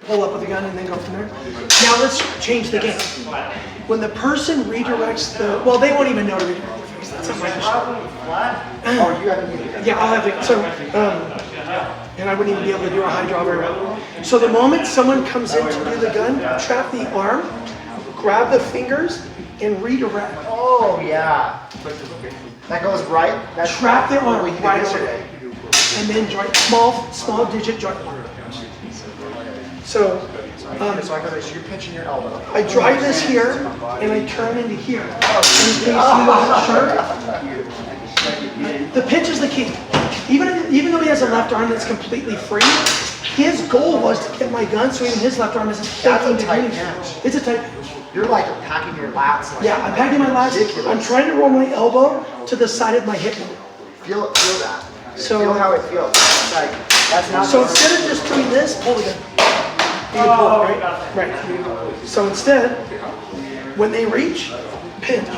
pull up with the gun and then go from there. Now let's change the game. When the person redirects the, well, they won't even know to redirect the face. That's not my Oh, you haven't used it. Yeah, I'll have it. So, and I wouldn't even be able to do a high draw very well. So the moment someone comes in to do the gun, trap the arm, grab the fingers, and redirect. Oh, yeah. That goes right. That's Trap the arm what we did right yesterday. away. And then joint, small digit joint lock. So, You're pinching your elbow. I drive this here, and I turn into here. And you see the shirt? The pinch is the key. Even though he has a left arm that's completely free, his goal was to get my gun, so even his left arm isn't thinking to do anything. It's a tight pinch. You're like packing your lats. Like Yeah, I'm packing my lats. ridiculous. I'm trying to roll my elbow to the side of my hip. Feel that. So- feel how it feels. It's like, that's not So instead of just doing this, pull the gun. You can pull it, right? Right. So instead, when they reach, pinch.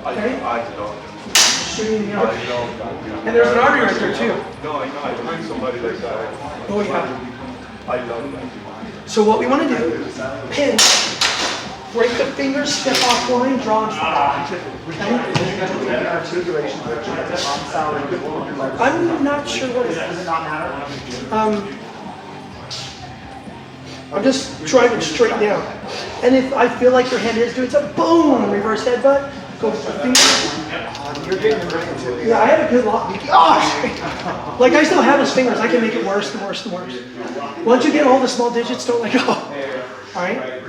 Okay? Shooting the arm. And there's an army right there too. No, I know. I find somebody like that. Oh yeah. I love that. So what we want to do, pinch, break the fingers, step off line, draw and fire. I'm not sure what it is. Does it not matter? I'm just driving straight down. And if I feel like your hand is doing something, boom, reverse headbutt, go with the fingers. You're getting ready to. Yeah, I have a good lock. Gosh! Like I still have his fingers, I can make it worse and worse and worse. Once you get all the small digits, don't let go. All right? Alright,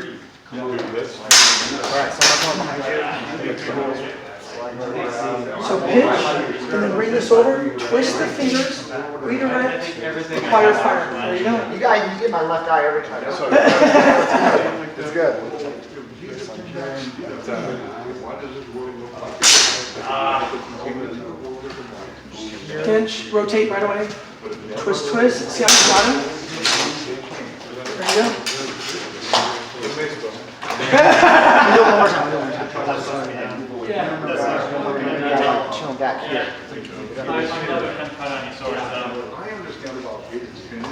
so I'm going behind you. So pinch, and then bring this over, twist the fingers, redirect, fire, fire. There you go. You get my left eye every time. It's good. Pinch, rotate right away. Twist, twist. See how you got him? There you go. Do it one more time. Chill back here.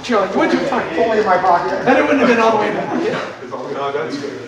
Chill, you went too far. Pull me in my pocket. Then it wouldn't have been all the way back. No, that's good.